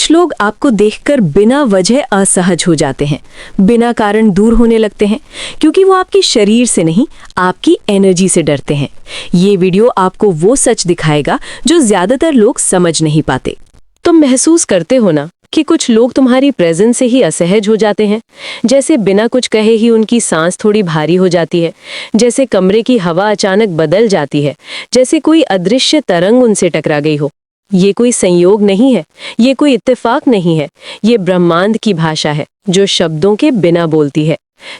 कुछ लोग आपको देखकर बिना वजह असहज हो जाते हैं, बिना कारण दूर होने लगते हैं, क्योंकि वो आपके शरीर से नहीं, आपकी एनर्जी से डरते हैं। ये वीडियो आपको वो सच दिखाएगा जो ज्यादातर लोग समझ नहीं पाते। तुम महसूस करते हो ना कि कुछ लोग तुम्हारी प्रेजेंस से ही असहज हो जाते हैं, जैसे बिना कुछ कहे ही उनकी सांस थोड़ी भारी हो जाती है, जैसे कमरे की हवा अचानक बदल जाती है, जैसे कोई अदृश्य तरंग उनसे टकरा गई हो। ये कोई संयोग नहीं है, ये कोई इत्तेफाक नहीं है, ये ब्रह्मांड की भाषा है जो शब्दों के बिना बोलती है।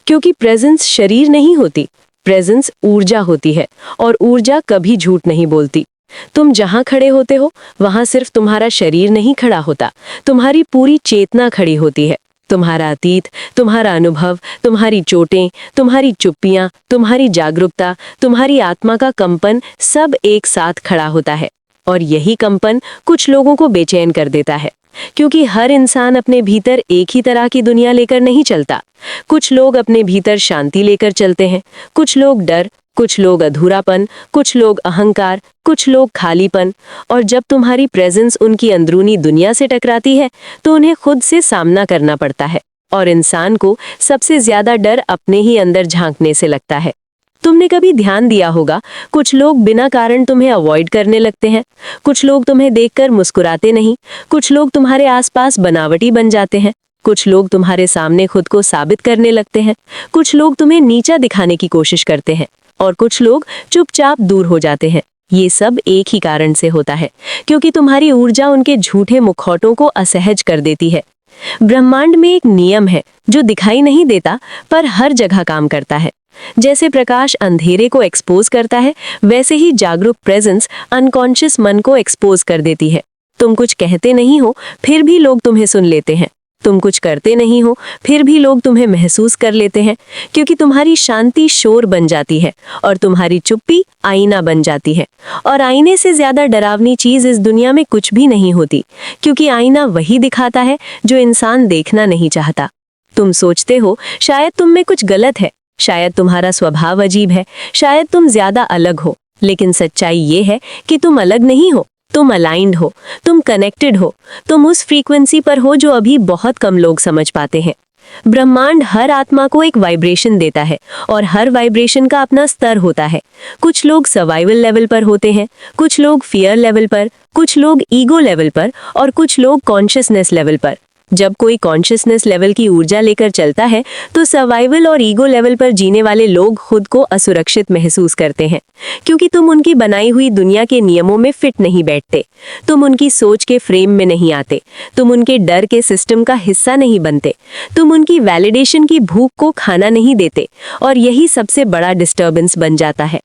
क्योंकि प्रेजेंस शरीर नहीं होती, प्रेजेंस ऊर्जा होती है, और ऊर्जा कभी झूठ नहीं बोलती। तुम जहां खड़े होते हो वहां सिर्फ तुम्हारा शरीर नहीं खड़ा होता, तुम्हारी पूरी चेतना खड़ी होती है। तुम्हारा अतीत, तुम्हारा अनुभव, तुम्हारी चोटें, तुम्हारी चुप्पियां, तुम्हारी जागरूकता, तुम्हारी आत्मा का कंपन सब एक साथ खड़ा होता है। और यही कंपन कुछ लोगों को बेचैन कर देता है, क्योंकि हर इंसान अपने भीतर एक ही तरह की दुनिया लेकर नहीं चलता। कुछ लोग अपने भीतर शांति लेकर चलते हैं, कुछ लोग डर, कुछ लोग अधूरापन, कुछ लोग अहंकार, कुछ लोग खालीपन। और जब तुम्हारी प्रेजेंस उनकी अंदरूनी दुनिया से टकराती है तो उन्हें खुद से सामना करना पड़ता है। और इंसान को सबसे ज्यादा डर अपने ही अंदर झांकने से लगता है। तुमने कभी ध्यान दिया होगा, कुछ लोग बिना कारण तुम्हें अवॉइड करने लगते हैं, कुछ लोग तुम्हें देखकर मुस्कुराते नहीं, कुछ लोग तुम्हारे आसपास बनावटी बन जाते हैं, कुछ लोग तुम्हारे सामने खुद को साबित करने लगते हैं, कुछ लोग तुम्हें नीचा दिखाने की कोशिश करते हैं, और कुछ लोग चुपचाप दूर हो जाते हैं। ये सब एक ही कारण से होता है, क्योंकि तुम्हारी ऊर्जा उनके झूठे मुखौटों को असहज कर देती है। ब्रह्मांड में एक नियम है जो दिखाई नहीं देता पर हर जगह काम करता है। जैसे प्रकाश अंधेरे को एक्सपोज करता है, वैसे ही जागरूक प्रेजेंस अनकॉन्शियस मन को एक्सपोज कर देती है। तुम कुछ कहते नहीं हो फिर भी लोग तुम्हें सुन लेते हैं, तुम कुछ करते नहीं हो फिर भी लोग तुम्हें महसूस कर लेते हैं, क्योंकि तुम्हारी शांति शोर बन जाती है और तुम्हारी चुप्पी आईना बन जाती है। और आईने से ज्यादा डरावनी चीज इस दुनिया में कुछ भी नहीं होती, क्योंकि आईना वही दिखाता है जो इंसान देखना नहीं चाहता। तुम सोचते हो शायद तुम में कुछ गलत है, शायद तुम्हारा स्वभाव अजीब है, शायद तुम ज्यादा अलग हो, लेकिन सच्चाई ये है कि तुम अलग नहीं हो, तुम अलाइंड हो, तुम कनेक्टेड हो, तुम उस फ्रीक्वेंसी पर हो जो अभी बहुत कम लोग समझ पाते हैं। ब्रह्मांड हर आत्मा को एक वाइब्रेशन देता है, और हर वाइब्रेशन का अपना स्तर होता है। कुछ लोग सर्वाइवल लेवल पर होते हैं, कुछ लोग फियर लेवल पर, कुछ लोग ईगो लेवल पर, और कुछ लोग कॉन्शियसनेस लेवल पर। जब कोई कॉन्शियसनेस लेवल की ऊर्जा लेकर चलता है तो सर्वाइवल और ईगो लेवल पर जीने वाले लोग खुद को असुरक्षित महसूस करते हैं, क्योंकि तुम उनकी बनाई हुई दुनिया के नियमों में फिट नहीं बैठते, तुम उनकी सोच के फ्रेम में नहीं आते, तुम उनके डर के सिस्टम का हिस्सा नहीं बनते, तुम उनकी वैलिडेशन की भूख को खाना नहीं देते, और यही सबसे बड़ा डिस्टर्बेंस बन जाता है।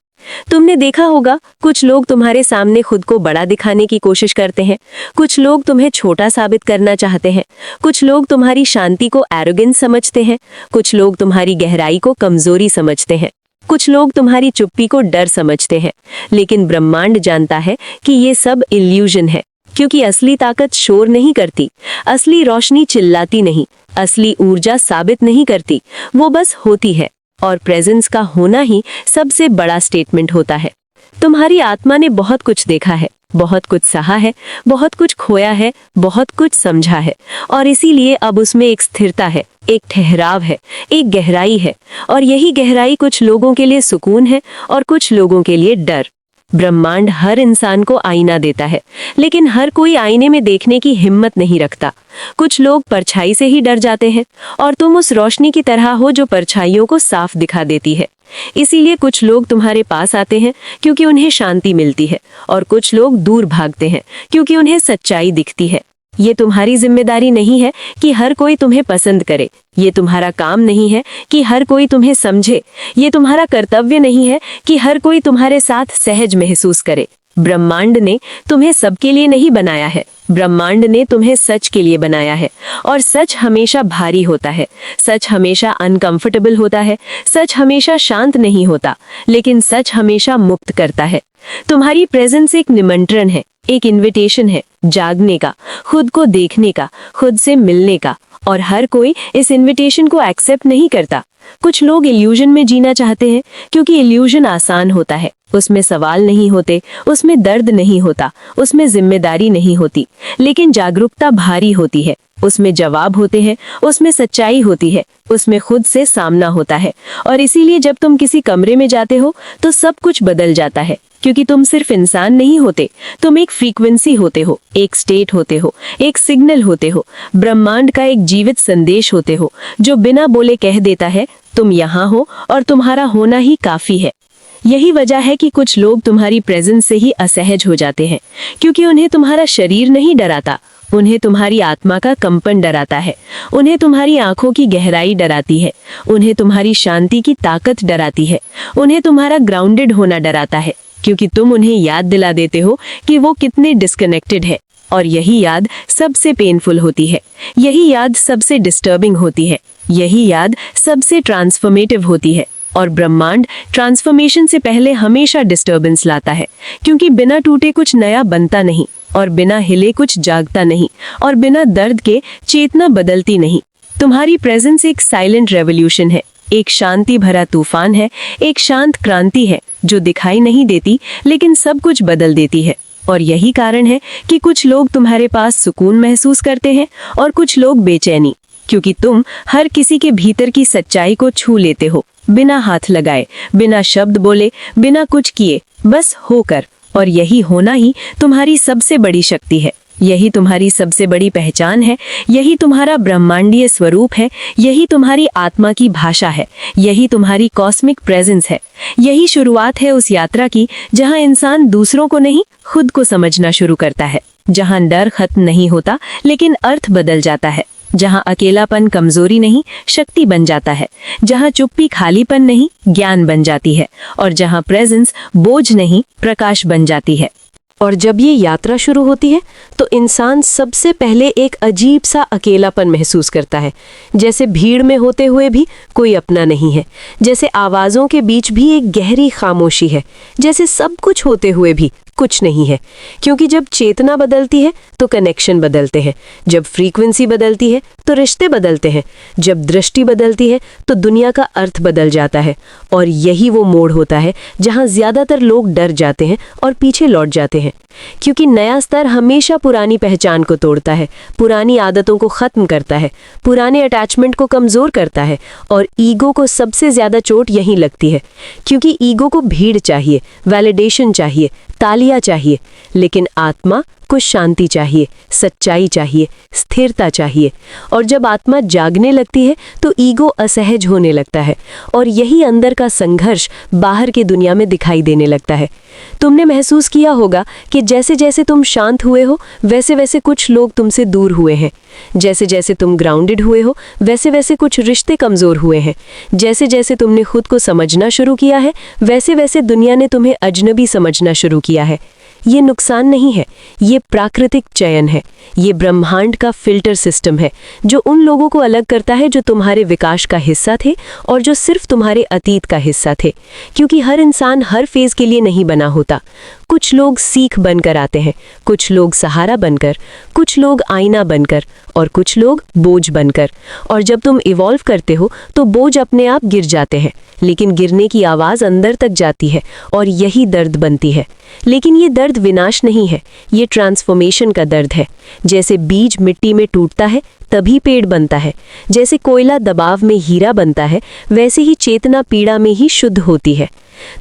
तुमने देखा होगा, कुछ लोग तुम्हारे सामने खुद को बड़ा दिखाने की कोशिश करते हैं, कुछ लोग तुम्हें छोटा साबित करना चाहते हैं, कुछ लोग तुम्हारी शांति को एरोगेंस समझते हैं, कुछ लोग तुम्हारी गहराई को कमजोरी समझते हैं, कुछ लोग तुम्हारी चुप्पी को डर समझते हैं। लेकिन ब्रह्मांड जानता है कि ये सब इल्यूजन है, क्योंकि असली ताकत शोर नहीं करती, असली रोशनी चिल्लाती नहीं, असली ऊर्जा साबित नहीं करती, वो बस होती है। और प्रेजेंस का होना ही सबसे बड़ा स्टेटमेंट होता है। तुम्हारी आत्मा ने बहुत कुछ देखा है, बहुत कुछ सहा है, बहुत कुछ खोया है, बहुत कुछ समझा है, और इसीलिए अब उसमें एक स्थिरता है, एक ठहराव है, एक गहराई है। और यही गहराई कुछ लोगों के लिए सुकून है और कुछ लोगों के लिए डर। ब्रह्मांड हर इंसान को आईना देता है, लेकिन हर कोई आईने में देखने की हिम्मत नहीं रखता। कुछ लोग परछाई से ही डर जाते हैं, और तुम उस रोशनी की तरह हो जो परछाइयों को साफ दिखा देती है। इसीलिए कुछ लोग तुम्हारे पास आते हैं क्योंकि उन्हें शांति मिलती है, और कुछ लोग दूर भागते हैं क्योंकि उन्हें सच्चाई दिखती है। ये तुम्हारी जिम्मेदारी नहीं है कि हर कोई तुम्हें पसंद करे, ये तुम्हारा काम नहीं है कि हर कोई तुम्हें समझे, ये तुम्हारा कर्तव्य नहीं है कि हर कोई तुम्हारे साथ सहज महसूस करे। ब्रह्मांड ने तुम्हें सबके लिए नहीं बनाया है, ब्रह्मांड ने तुम्हें सच के लिए बनाया है। और सच हमेशा भारी होता है, सच हमेशा अनकंफर्टेबल होता है, सच हमेशा शांत नहीं होता, लेकिन सच हमेशा मुक्त करता है। तुम्हारी प्रेजेंस एक निमंत्रण है, एक इनविटेशन है जागने का, खुद को देखने का, खुद से मिलने का। और हर कोई इस इनविटेशन को एक्सेप्ट नहीं करता। कुछ लोग इल्यूजन में जीना चाहते हैं क्योंकि इल्यूजन आसान होता है, उसमें सवाल नहीं होते, उसमें दर्द नहीं होता, उसमें जिम्मेदारी नहीं होती, लेकिन जागरूकता भारी होती है। उसमें जवाब होते हैं, उसमें सच्चाई होती है, उसमें खुद से सामना होता है। और इसीलिए जब तुम किसी कमरे में जाते हो तो सब कुछ बदल जाता है, क्योंकि तुम सिर्फ इंसान नहीं होते, तुम एक फ्रीक्वेंसी होते हो, एक स्टेट होते हो, एक सिग्नल होते हो, ब्रह्मांड का एक जीवित संदेश होते हो, जो बिना बोले कह देता है तुम यहाँ हो और तुम्हारा होना ही काफी है। यही वजह है कि कुछ लोग तुम्हारी प्रेजेंस से ही असहज हो जाते हैं, क्योंकि उन्हें तुम्हारा शरीर नहीं डराता, उन्हें तुम्हारी आत्मा का कंपन डराता है, उन्हें तुम्हारी आंखों की गहराई डराती है, उन्हें तुम्हारी शांति की ताकत डराती है, उन्हें तुम्हारा ग्राउंडेड होना डराता है, क्योंकि तुम उन्हें याद दिला देते हो कि वो कितने डिस्कनेक्टेड है। और यही याद सबसे पेनफुल होती है, यही याद सबसे डिस्टर्बिंग होती है, यही याद सबसे ट्रांसफॉर्मेटिव होती है। और ब्रह्मांड ट्रांसफॉर्मेशन से पहले हमेशा डिस्टर्बेंस लाता है, क्योंकि बिना टूटे कुछ नया बनता नहीं, और बिना हिले कुछ जागता नहीं, और बिना दर्द के चेतना बदलती नहीं। तुम्हारी प्रेजेंस एक साइलेंट रेवोल्यूशन है, एक शांति भरा तूफान है, एक शांत क्रांति है जो दिखाई नहीं देती लेकिन सब कुछ बदल देती है। और यही कारण है कि कुछ लोग तुम्हारे पास सुकून महसूस करते हैं और कुछ लोग बेचैनी, क्योंकि तुम हर किसी के भीतर की सच्चाई को छू लेते हो, बिना हाथ लगाए, बिना शब्द बोले, बिना कुछ किए, बस होकर। और यही होना ही तुम्हारी सबसे बड़ी शक्ति है, यही तुम्हारी सबसे बड़ी पहचान है, यही तुम्हारा ब्रह्मांडीय स्वरूप है, यही तुम्हारी आत्मा की भाषा है, यही तुम्हारी कॉस्मिक प्रेजेंस है। यही शुरुआत है उस यात्रा की जहां इंसान दूसरों को नहीं, खुद को समझना शुरू करता है, जहां डर खत्म नहीं होता लेकिन अर्थ बदल जाता है, जहां अकेलापन कमजोरी नहीं शक्ति बन जाता है, जहां चुप्पी खालीपन नहीं ज्ञान बन जाती है, और जहां प्रेजेंस बोझ नहीं प्रकाश बन जाती है। और जब ये यात्रा शुरू होती है तो इंसान सबसे पहले एक अजीब सा अकेलापन महसूस करता है, जैसे भीड़ में होते हुए भी कोई अपना नहीं है, जैसे आवाज़ों के बीच भी एक गहरी खामोशी है, जैसे सब कुछ होते हुए भी कुछ नहीं है। क्योंकि जब चेतना बदलती है तो कनेक्शन बदलते हैं, जब फ्रीक्वेंसी बदलती है तो रिश्ते बदलते हैं, जब दृष्टि बदलती है तो दुनिया का अर्थ बदल जाता है। और यही वो मोड़ होता है जहां ज्यादातर लोग डर जाते हैं और पीछे लौट जाते हैं, क्योंकि नया स्तर हमेशा पुरानी पहचान को तोड़ता है, पुरानी आदतों को खत्म करता है, पुराने अटैचमेंट को कमजोर करता है। और ईगो को सबसे ज्यादा चोट यहीं लगती है, क्योंकि ईगो को भीड़ चाहिए, वैलिडेशन चाहिए, तालियां चाहिए, लेकिन आत्मा को शांति चाहिए, सच्चाई चाहिए, स्थिरता चाहिए। और जब आत्मा जागने लगती है तो ईगो असहज होने लगता है, और यही अंदर का संघर्ष बाहर की दुनिया में दिखाई देने लगता है। तुमने महसूस किया होगा कि जैसे जैसे तुम शांत हुए हो वैसे वैसे कुछ लोग तुमसे दूर हुए हैं, जैसे जैसे तुम ग्राउंडेड हुए हो वैसे वैसे कुछ रिश्ते कमजोर हुए हैं, जैसे जैसे तुमने खुद को समझना शुरू किया है वैसे वैसे दुनिया ने तुम्हें अजनबी समझना शुरू किया है। ये नुकसान नहीं है, ये प्राकृतिक चयन है, ये ब्रह्मांड का फिल्टर सिस्टम है जो उन लोगों को अलग करता है जो तुम्हारे विकास का हिस्सा थे और जो सिर्फ तुम्हारे अतीत का हिस्सा थे। क्योंकि हर इंसान हर फेज के लिए नहीं बना होता। कुछ लोग सीख बनकर आते हैं, कुछ लोग सहारा बनकर, कुछ लोग आईना बनकर, और कुछ लोग बोझ बनकर। और जब तुम इवॉल्व करते हो तो बोझ अपने आप गिर जाते हैं, लेकिन गिरने की आवाज़ अंदर तक जाती है और यही दर्द बनती है। लेकिन ये दर्द विनाश नहीं है, ये ट्रांसफॉर्मेशन का दर्द है। जैसे बीज मिट्टी में टूटता है तभी पेड़ बनता है, जैसे कोयला दबाव में हीरा बनता है, वैसे ही चेतना पीड़ा में ही शुद्ध होती है।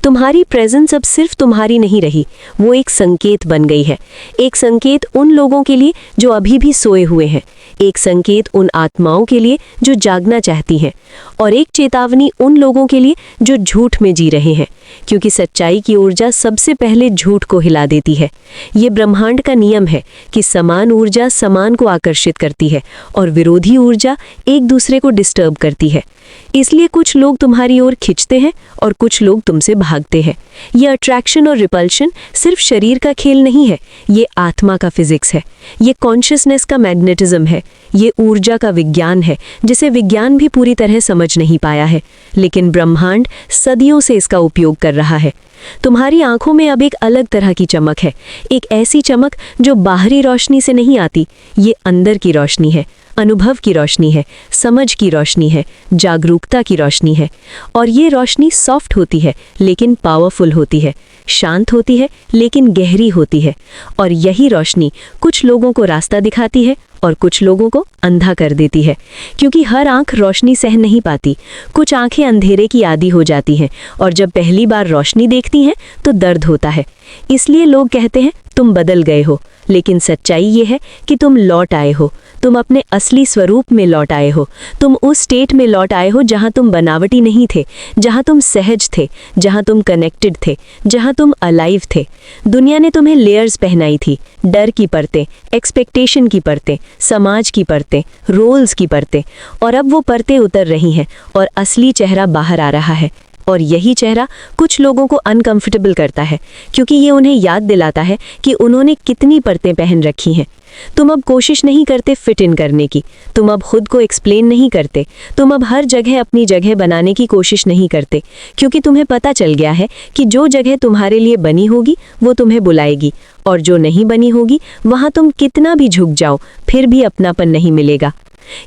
तुम्हारी प्रेजेंस अब सिर्फ तुम्हारी नहीं रही, वो एक संकेत बन गई है। एक संकेत उन लोगों के लिए जो अभी भी सोए हुए हैं, एक संकेत उन आत्माओं के लिए जो जागना चाहती हैं, और एक चेतावनी उन लोगों के लिए जो झूठ में जी रहे हैं, क्योंकि सच्चाई की ऊर्जा सबसे पहले झूठ को हिला देती है। ये ब्रह्मांड का नियम है कि समान ऊर्जा समान को आकर्षित करती है और विरोधी ऊर्जा एक दूसरे को डिस्टर्ब करती है। इसलिए कुछ लोग तुम्हारी ओर खिंचते हैं और कुछ लोग तुमसे भागते हैं। ये अट्रैक्शन और रिपल्शन सिर्फ शरीर का खेल नहीं है, ये आत्मा का फिजिक्स है, ये कॉन्शियसनेस का मैग्नेटिज्म है, ये ऊर्जा का विज्ञान है जिसे विज्ञान भी पूरी तरह समझ नहीं पाया है, लेकिन ब्रह्मांड सदियों से इसका उपयोग कर रहा है। तुम्हारी आंखों में अब एक अलग तरह की चमक है, एक ऐसी चमक जो बाहरी रोशनी से नहीं आती, ये अंदर की रोशनी है, अनुभव की रोशनी है, समझ की रोशनी है, जागरूकता की रोशनी है। और ये रोशनी सॉफ्ट होती है लेकिन पावरफुल होती है, शांत होती है लेकिन गहरी होती है। और यही रोशनी कुछ लोगों को रास्ता दिखाती है और कुछ लोगों को अंधा कर देती है, क्योंकि हर आंख रोशनी सहन नहीं पाती। कुछ आंखें अंधेरे की आदी हो जाती हैं और जब पहली बार रोशनी देखती हैं तो दर्द होता है। इसलिए लोग कहते हैं तुम बदल गए हो, लेकिन सच्चाई ये है कि तुम लौट आए हो, तुम अपने असली स्वरूप में लौट आए हो, तुम उस स्टेट में लौट आए हो जहां तुम बनावटी नहीं थे, जहां तुम सहज थे, जहां तुम कनेक्टेड थे, जहां तुम अलाइव थे। दुनिया ने तुम्हें लेयर्स पहनाई थी, डर की परतें, एक्सपेक्टेशन की परतें, समाज की परतें, रोल्स की परतें, और अब वो परतें उतर रही हैं और असली चेहरा बाहर आ रहा है। और यही चेहरा कुछ लोगों को अनकंफर्टेबल करता है, क्योंकि ये उन्हें याद दिलाता है कि उन्होंने कितनी परतें पहन रखी हैं। तुम अब कोशिश नहीं करते फिट इन करने की, तुम अब खुद को एक्सप्लेन नहीं करते, तुम अब हर जगह अपनी जगह बनाने की कोशिश नहीं करते, क्योंकि तुम्हें पता चल गया है कि जो जगह तुम्हारे लिए बनी होगी वो तुम्हें बुलाएगी, और जो नहीं बनी होगी वहां तुम कितना भी झुक जाओ फिर भी अपनापन नहीं मिलेगा।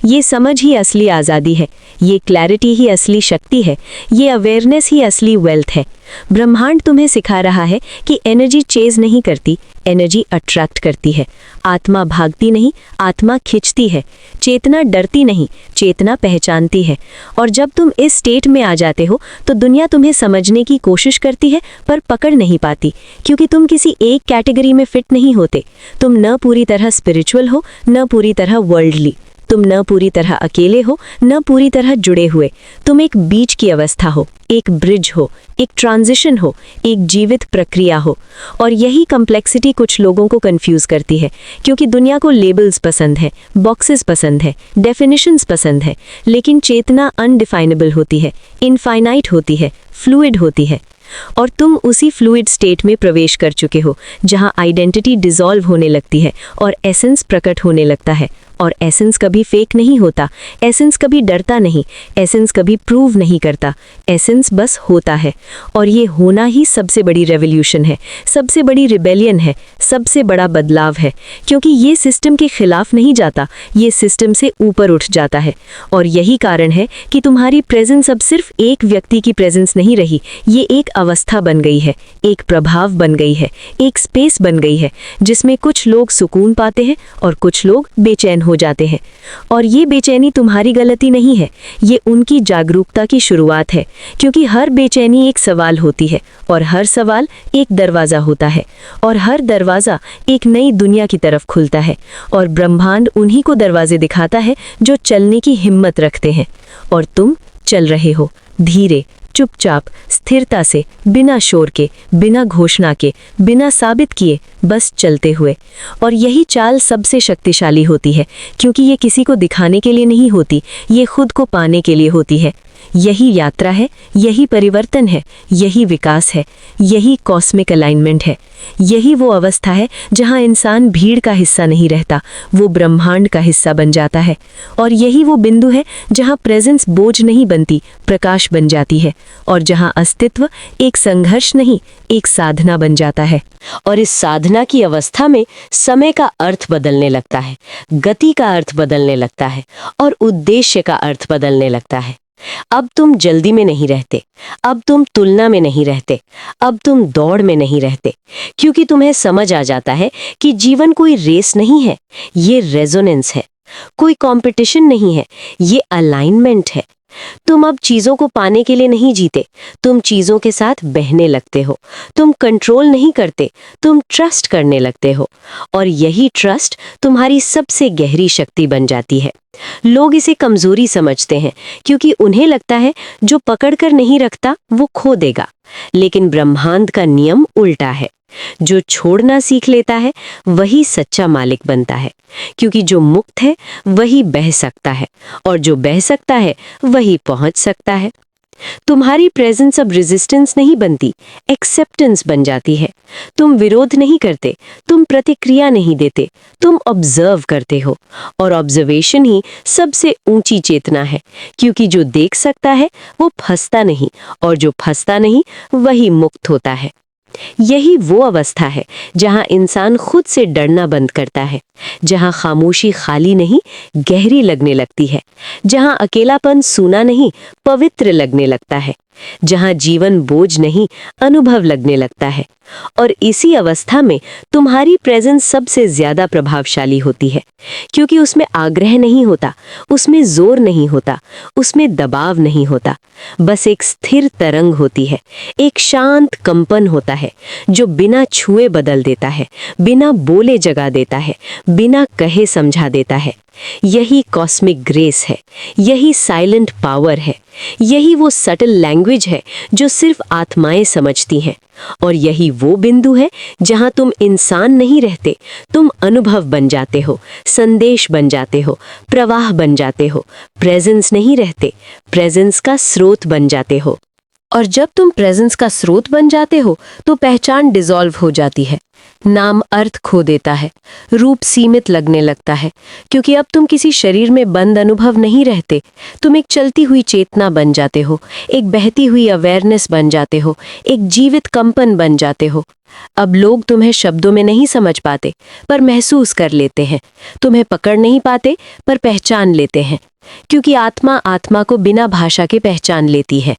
ये समझ ही असली आज़ादी है, ये क्लैरिटी ही असली शक्ति है, ये अवेयरनेस ही असली वेल्थ है। ब्रह्मांड तुम्हें सिखा रहा है कि एनर्जी चेज नहीं करती, एनर्जी अट्रैक्ट करती है। आत्मा भागती नहीं, आत्मा खिंचती है। चेतना डरती नहीं, चेतना पहचानती है। और जब तुम इस स्टेट में आ जाते हो तो दुनिया तुम्हें समझने की कोशिश करती है पर पकड़ नहीं पाती, क्योंकि तुम किसी एक कैटेगरी में फिट नहीं होते। तुम न पूरी तरह स्पिरिचुअल हो, न पूरी तरह वर्ल्डली। तुम न पूरी तरह अकेले हो, न पूरी तरह जुड़े हुए। तुम एक बीच की अवस्था हो, एक ब्रिज हो, एक ट्रांजिशन हो, एक जीवित प्रक्रिया हो। और यही कॉम्प्लेक्सिटी कुछ लोगों को कंफ्यूज करती है, क्योंकि दुनिया को लेबल्स पसंद है, बॉक्सेस पसंद है, डेफिनेशंस पसंद है। लेकिन चेतना अनडिफाइनेबल होती है, इनफाइनाइट होती है, फ्लूइड होती है। और तुम उसी फ्लूइड स्टेट में प्रवेश कर चुके हो, जहां आइडेंटिटी डिसॉल्व होने लगती है और एसेंस प्रकट होने लगता है। और एसेंस कभी फेक नहीं होता, एसेंस कभी डरता नहीं, एसेंस कभी प्रूव नहीं करता, एसेंस बस होता है। और ये होना ही सबसे बड़ी रेवोल्यूशन है, सबसे बड़ी रिबेलियन है, सबसे बड़ा बदलाव है, क्योंकि ये सिस्टम के खिलाफ नहीं जाता, ये सिस्टम से ऊपर उठ जाता है। और यही कारण है कि तुम्हारी प्रेजेंस अब सिर्फ एक व्यक्ति की प्रेजेंस नहीं रही, ये एक अवस्था बन गई है, एक प्रभाव बन गई है, एक स्पेस बन गई है, जिसमें कुछ लोग सुकून पाते हैं और कुछ लोग बेचैन हो जाते हैं। और ये बेचैनी तुम्हारी गलती नहीं है, ये उनकी जागरूकता की शुरुआत है, क्योंकि हर बेचैनी एक सवाल होती है और हर सवाल एक दरवाजा होता है और हर दरवाजा एक नई दुनिया की तरफ खुलता है। और ब्रह्मांड उन्हीं को दरवाजे दिखाता है जो चलने की हिम्मत रखते हैं। और तुम चल रहे हो, धीरे, चुपचाप, स्थिरता से, बिना शोर के, बिना घोषणा के, बिना साबित किए, बस चलते हुए। और यही चाल सबसे शक्तिशाली होती है, क्योंकि ये किसी को दिखाने के लिए नहीं होती, ये खुद को पाने के लिए होती है। यही यात्रा है, यही परिवर्तन है, यही विकास है, यही कॉस्मिक अलाइनमेंट है। यही वो अवस्था है जहां इंसान भीड़ का हिस्सा नहीं रहता, वो ब्रह्मांड का हिस्सा बन जाता है। और यही वो बिंदु है जहां प्रेजेंस बोझ नहीं बनती, प्रकाश बन जाती है। और जहां अस्तित्व एक संघर्ष नहीं, एक साधना बन जाता है। और इस साधना की अवस्था में समय का अर्थ बदलने लगता है, गति का अर्थ बदलने लगता है और उद्देश्य का अर्थ बदलने लगता है। अब तुम जल्दी में नहीं रहते, अब तुम तुलना में नहीं रहते, अब तुम दौड़ में नहीं रहते, क्योंकि तुम्हें समझ आ जाता है कि जीवन कोई रेस नहीं है, ये रेजोनेंस है। कोई कंपटीशन नहीं है, ये अलाइनमेंट है। तुम अब चीजों को पाने के लिए नहीं जीते, तुम चीजों के साथ बहने लगते हो। तुम कंट्रोल नहीं करते, तुम ट्रस्ट करने लगते हो। और यही ट्रस्ट तुम्हारी सबसे गहरी शक्ति बन जाती है। लोग इसे कमजोरी समझते हैं, क्योंकि उन्हें लगता है जो पकड़कर नहीं रखता वो खो देगा। लेकिन ब्रह्मांड का नियम उल्टा है, जो छोड़ना सीख लेता है वही सच्चा मालिक बनता है, क्योंकि जो मुक्त है वही बह सकता है और जो बह सकता है वही पहुंच सकता है। तुम्हारी प्रेजेंस अब रेजिस्टेंस नहीं बनती, एक्सेप्टेंस बन जाती है। तुम विरोध नहीं करते, तुम प्रतिक्रिया नहीं देते, तुम ऑब्जर्व करते हो। और ऑब्जर्वेशन ही सबसे ऊंची चेतना है, क्योंकि जो देख सकता है वो फंसता नहीं, और जो फंसता नहीं वही मुक्त होता है। यही वो अवस्था है जहां इंसान खुद से डरना बंद करता है, जहां खामोशी खाली नहीं गहरी लगने लगती है, जहां अकेलापन सूना नहीं पवित्र लगने लगता है, जहां जीवन बोझ नहीं अनुभव लगने लगता है। और इसी अवस्था में तुम्हारी प्रेजेंस सबसे ज्यादा प्रभावशाली होती है, क्योंकि उसमें आग्रह नहीं होता, उसमें जोर नहीं होता, उसमें दबाव नहीं होता। बस एक स्थिर तरंग होती है, एक शांत कंपन होता है जो बिना छुए बदल देता है, बिना बोले जगा देता है, बिना कहे समझा देता है। यही कॉस्मिक ग्रेस है, यही साइलेंट पावर है, यही वो सटल लैंग्वेज है जो सिर्फ आत्माएं समझती हैं। और यही वो बिंदु है जहां तुम इंसान नहीं रहते, तुम अनुभव बन जाते हो, संदेश बन जाते हो, प्रवाह बन जाते हो। प्रेजेंस नहीं रहते, प्रेजेंस का स्रोत बन जाते हो। और जब तुम प्रेजेंस का स्रोत बन जाते हो तो पहचान डिसॉल्व हो जाती है, नाम अर्थ खो देता है, रूप सीमित लगने लगता है, क्योंकि अब तुम किसी शरीर में बंद अनुभव नहीं रहते। तुम एक चलती हुई चेतना बन जाते हो, एक बहती हुई अवेयरनेस बन जाते हो, एक जीवित कंपन बन जाते हो। अब लोग तुम्हें शब्दों में नहीं समझ पाते पर महसूस कर लेते हैं, तुम्हें पकड़ नहीं पाते पर पहचान लेते हैं, क्योंकि आत्मा आत्मा को बिना भाषा के पहचान लेती है।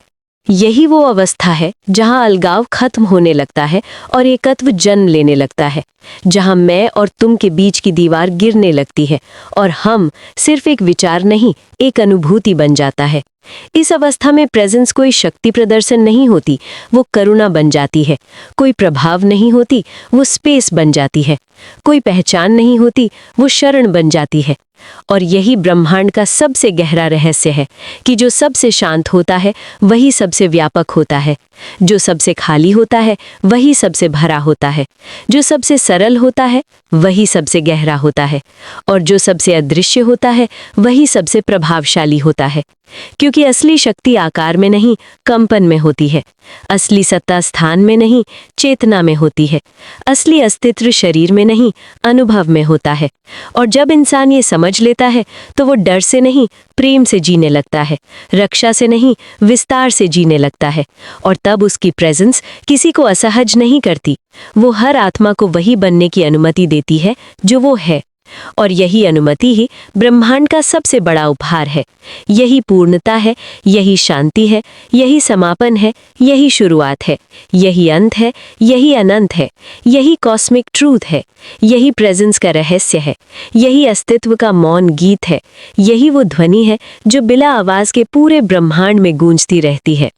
यही वो अवस्था है जहां अलगाव खत्म होने लगता है और एकत्व जन्म लेने लगता है, जहां मैं और तुम के बीच की दीवार गिरने लगती है और हम सिर्फ एक विचार नहीं, एक अनुभूति बन जाता है। इस अवस्था में प्रेजेंस कोई शक्ति प्रदर्शन नहीं होती, वो करुणा बन जाती है। कोई प्रभाव नहीं होती, वो स्पेस बन जाती है। कोई पहचान नहीं होती, वो शरण बन जाती है। और यही ब्रह्मांड का सबसे गहरा रहस्य है कि जो सबसे शांत होता है वही सबसे व्यापक होता है, जो सबसे खाली होता है वही सबसे भरा होता है, जो सबसे सरल होता है वही सबसे गहरा होता है, और जो सबसे अदृश्य होता है वही सबसे प्रभावशाली होता है। क्योंकि असली शक्ति आकार में नहीं, कंपन में होती है। असली सत्ता स्थान में नहीं, चेतना में होती है। असली अस्तित्व शरीर में नहीं, अनुभव में होता है। और जब इंसान ये समझ लेता है तो वो डर से नहीं, प्रेम से जीने लगता है, रक्षा से नहीं, विस्तार से जीने लगता है। और तब उसकी प्रेजेंस किसी को असहज नहीं करती, वो हर आत्मा को वही बनने की अनुमति देती है जो वो है। और यही अनुमति ही ब्रह्मांड का सबसे बड़ा उपहार है। यही पूर्णता है, यही शांति है, यही समापन है, यही शुरुआत है, यही अंत है, यही अनंत है, यही कॉस्मिक ट्रूथ है, यही प्रेजेंस का रहस्य है, यही अस्तित्व का मौन गीत है, यही वो ध्वनि है जो बिना आवाज के पूरे ब्रह्मांड में गूंजती रहती है।